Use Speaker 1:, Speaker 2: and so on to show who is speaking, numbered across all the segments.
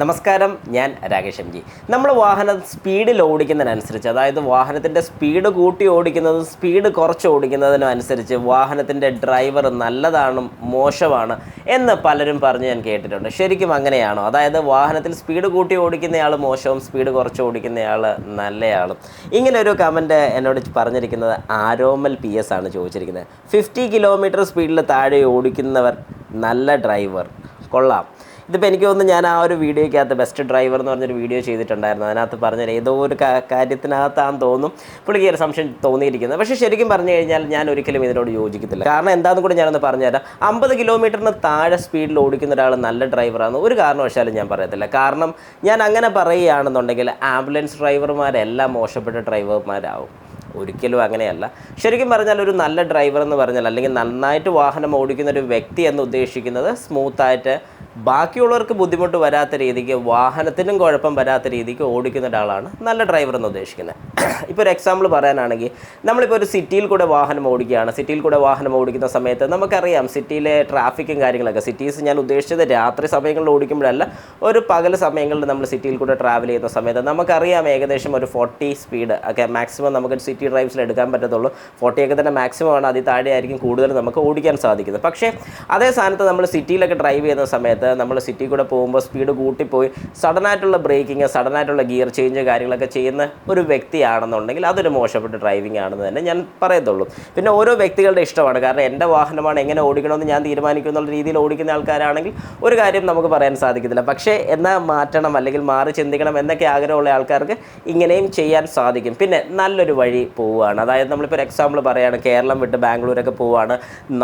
Speaker 1: നമസ്കാരം, ഞാൻ Rakesh M G. നമ്മൾ വാഹനം സ്പീഡിൽ ഓടിക്കുന്നതിനനുസരിച്ച്, അതായത് വാഹനത്തിൻ്റെ സ്പീഡ് കൂട്ടി ഓടിക്കുന്നതും സ്പീഡ് കുറച്ച് ഓടിക്കുന്നതിനും അനുസരിച്ച് വാഹനത്തിൻ്റെ ഡ്രൈവർ നല്ലതാണ് മോശമാണ് എന്ന് പലരും പറഞ്ഞ് ഞാൻ കേട്ടിട്ടുണ്ട്. ശരിക്കും അങ്ങനെയാണോ? അതായത് വാഹനത്തിൽ സ്പീഡ് കൂട്ടി ഓടിക്കുന്നയാൾ മോശവും സ്പീഡ് കുറച്ച് ഓടിക്കുന്നയാൾ നല്ലയാളും. ഇങ്ങനെ ഒരു കമൻറ്റ് എന്നോട് പറഞ്ഞിരിക്കുന്നത് ആരോമൽ PS ആണ് ചോദിച്ചിരിക്കുന്നത്. 50 കിലോമീറ്റർ സ്പീഡിൽ താഴെ ഓടിക്കുന്നവർ നല്ല ഡ്രൈവർ, കൊള്ളാം. ഇതിപ്പോൾ എനിക്ക് തോന്നുന്നു ഞാൻ ആ ഒരു വീഡിയോയ്ക്കകത്ത് ബെസ്റ്റ് ഡ്രൈവർ എന്ന് പറഞ്ഞൊരു വീഡിയോ ചെയ്തിട്ടുണ്ടായിരുന്നു. അതിനകത്ത് പറഞ്ഞാൽ ഏതോ ഒരു കാര്യത്തിനകത്താണെന്ന് തോന്നും പുള്ളിക്ക് ഒരു സംശയം തോന്നിയിരിക്കുന്നത്. പക്ഷേ ശരിക്കും പറഞ്ഞു കഴിഞ്ഞാൽ ഞാൻ ഒരിക്കലും ഇതിനോട് യോജിക്കത്തില്ല. കാരണം എന്താണെന്ന് കൂടി ഞാനൊന്ന് പറഞ്ഞുതരാം. 50 കിലോമീറ്ററിന് താഴെ സ്പീഡിൽ ഓടിക്കുന്ന ഒരാൾ നല്ല ഡ്രൈവറാണെന്ന് ഒരു കാരണവശാലും ഞാൻ പറയത്തില്ല. കാരണം ഞാൻ അങ്ങനെ പറയുകയാണെന്നുണ്ടെങ്കിൽ ആംബുലൻസ് ഡ്രൈവർമാരെല്ലാം മോശപ്പെട്ട ഡ്രൈവർമാരാവും. ഒരിക്കലും അങ്ങനെയല്ല. ശരിക്കും പറഞ്ഞാൽ ഒരു നല്ല ഡ്രൈവർ എന്ന് പറഞ്ഞാൽ, അല്ലെങ്കിൽ നന്നായിട്ട് വാഹനം ഓടിക്കുന്ന ഒരു വ്യക്തി എന്ന് ഉദ്ദേശിക്കുന്നത് സ്മൂത്തായിട്ട് ബാക്കിയുള്ളവർക്ക് ബുദ്ധിമുട്ട് വരാത്ത രീതിക്ക്, വാഹനത്തിനും കുഴപ്പം വരാത്ത രീതിക്ക് ഓടിക്കുന്ന ഒരാളാണ് നല്ല ഡ്രൈവർ എന്ന് ഉദ്ദേശിക്കുന്നത്. ഇപ്പോൾ ഒരു എക്സാമ്പിൾ പറയാനാണെങ്കിൽ, നമ്മളിപ്പോൾ ഒരു സിറ്റിയിൽ കൂടെ വാഹനം ഓടിക്കുകയാണ്. സിറ്റിയിൽ കൂടെ വാഹനം ഓടിക്കുന്ന സമയത്ത് നമുക്കറിയാം സിറ്റിയിലെ ട്രാഫിക്കും കാര്യങ്ങളൊക്കെ. സിറ്റീസ് ഞാൻ ഉദ്ദേശിച്ചത് രാത്രി സമയങ്ങളിൽ ഓടിക്കുമ്പോഴല്ല, ഒരു പകൽ സമയങ്ങളിൽ നമ്മൾ സിറ്റിയിൽ കൂടെ ട്രാവൽ ചെയ്യുന്ന സമയത്ത് നമുക്കറിയാം ഏകദേശം ഒരു 40 സ്പീഡ് ഒക്കെ മാക്സിമം നമുക്ക് സിറ്റി ഡ്രൈവ്സിൽ എടുക്കാൻ പറ്റത്തുള്ളൂ. 40 ഒക്കെ തന്നെ മാക്സിമം ആണ്. അതിൽ താഴെ ആയിരിക്കും കൂടുതൽ നമുക്ക് ഓടിക്കാൻ സാധിക്കുന്നത്. പക്ഷേ അതേ സ്ഥാനത്ത് നമ്മൾ സിറ്റിയിലൊക്കെ ഡ്രൈവ് ചെയ്യുന്ന സമയത്ത് നമ്മൾ സിറ്റി കൂടെ പോകുമ്പോൾ സ്പീഡ് കൂട്ടിപ്പോയി സഡനായിട്ടുള്ള ബ്രേക്കിങ്, സഡനായിട്ടുള്ള ഗിയർ ചേഞ്ച് കാര്യങ്ങളൊക്കെ ചെയ്യുന്ന ഒരു വ്യക്തിയാണെന്നുണ്ടെങ്കിൽ അതൊരു മോശപ്പെട്ട ഡ്രൈവിംഗ് ആണെന്ന് തന്നെ ഞാൻ പറയത്തുള്ളൂ. പിന്നെ ഓരോ വ്യക്തികളുടെ ഇഷ്ടമാണ്. കാരണം എൻ്റെ വാഹനമാണ്, എങ്ങനെ ഓടിക്കണമെന്ന് ഞാൻ തീരുമാനിക്കുന്ന രീതിയിൽ ഓടിക്കുന്ന ആൾക്കാരാണെങ്കിൽ ഒരു കാര്യം നമുക്ക് പറയാൻ സാധിക്കത്തില്ല. പക്ഷേ എന്നാൽ മാറ്റണം അല്ലെങ്കിൽ മാറി ചിന്തിക്കണം എന്നൊക്കെ ആഗ്രഹമുള്ള ആൾക്കാർക്ക് ഇങ്ങനെയും ചെയ്യാൻ സാധിക്കും. പിന്നെ നല്ലൊരു വഴി പോവുകയാണ്. അതായത് നമ്മളിപ്പോൾ ഒരു എക്സാമ്പിൾ പറയുകയാണ്, കേരളം വിട്ട് ബാംഗ്ലൂരൊക്കെ പോവുകയാണ്.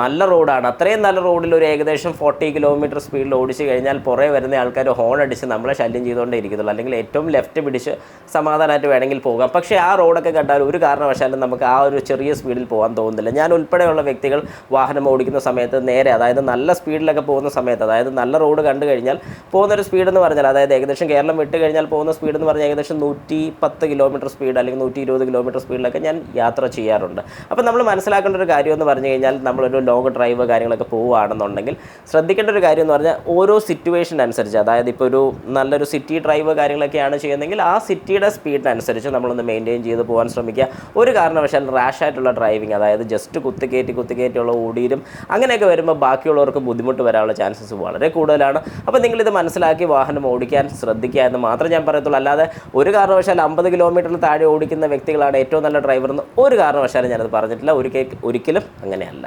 Speaker 1: നല്ല റോഡാണ്. അത്രയും നല്ല റോഡിൽ ഒരു ഏകദേശം 40 കിലോമീറ്റർ സ്പീഡിൽ ഓടിച്ച് കഴിഞ്ഞാൽ പുറകെ വരുന്ന ആൾക്കാർ ഹോൺ അടിച്ച് നമ്മളെ ശല്യം ചെയ്തുകൊണ്ടേ ഇരിക്കത്തുള്ളൂ. അല്ലെങ്കിൽ ഏറ്റവും ലെഫ്റ്റ് പിടിച്ച് സമാധാനമായിട്ട് വേണമെങ്കിൽ പോകാം. പക്ഷേ ആ റോഡൊക്കെ കണ്ടാൽ ഒരു കാരണവശാലും നമുക്ക് ആ ഒരു ചെറിയ സ്പീഡിൽ പോകാൻ തോന്നുന്നില്ല. ഞാൻ ഉൾപ്പെടെയുള്ള വ്യക്തികൾ വാഹനം ഓടിക്കുന്ന സമയത്ത് നേരെ, അതായത് നല്ല സ്പീഡിലൊക്കെ പോകുന്ന സമയത്ത്, അതായത് നല്ല റോഡ് കണ്ടു കഴിഞ്ഞാൽ പോകുന്നൊരു സ്പീഡ് എന്ന് പറഞ്ഞാൽ, അതായത് ഏകദേശം കേരളം വിട്ട് കഴിഞ്ഞാൽ പോകുന്ന സ്പീഡ് എന്ന് പറഞ്ഞാൽ ഏകദേശം 110 കിലോമീറ്റർ സ്പീഡ് അല്ലെങ്കിൽ 120 കിലോമീറ്റർ സ്പീഡിലൊക്കെ ഞാൻ യാത്ര ചെയ്യാറുണ്ട്. അപ്പോൾ നമ്മൾ മനസ്സിലാക്കേണ്ട ഒരു കാര്യം എന്ന് പറഞ്ഞു കഴിഞ്ഞാൽ, നമ്മളൊരു ലോങ് ഡ്രൈവ് കാര്യങ്ങളൊക്കെ പോവുകയാണെന്നുണ്ടെങ്കിൽ ശ്രദ്ധിക്കേണ്ട ഒരു കാര്യം എന്ന് പറഞ്ഞാൽ, ഓരോ സിറ്റുവേഷൻ അനുസരിച്ച്, അതായത് ഇപ്പോൾ ഒരു നല്ലൊരു സിറ്റി ഡ്രൈവ് കാര്യങ്ങളൊക്കെയാണ് ചെയ്യുന്നതെങ്കിൽ ആ സിറ്റിയുടെ സ്പീഡിനനുസരിച്ച് നമ്മളൊന്ന് മെയിൻറ്റെയിൻ ചെയ്ത് പോകാൻ ശ്രമിക്കുക. ഒരു കാരണവശാലും റാഷായിട്ടുള്ള ഡ്രൈവിങ്, അതായത് ജസ്റ്റ് കുത്തിക്കയറ്റിയുള്ള ഓടിയും അങ്ങനെയൊക്കെ വരുമ്പോൾ ബാക്കിയുള്ളവർക്ക് ബുദ്ധിമുട്ട് വരാനുള്ള ചാൻസസ് വളരെ കൂടുതലാണ്. അപ്പോൾ നിങ്ങളിത് മനസ്സിലാക്കി വാഹനം ഓടിക്കാൻ ശ്രദ്ധിക്കുക എന്ന് മാത്രം ഞാൻ പറയത്തുള്ളൂ. അല്ലാതെ ഒരു കാരണവശാലും 50 കിലോമീറ്ററിന് താഴെ ഓടിക്കുന്ന വ്യക്തികളാണ് ഏറ്റവും നല്ല ഡ്രൈവർ എന്ന് ഒരു കാരണവശാലും ഞാനത് പറഞ്ഞിട്ടില്ല. ഒരിക്കലും അങ്ങനെയല്ല.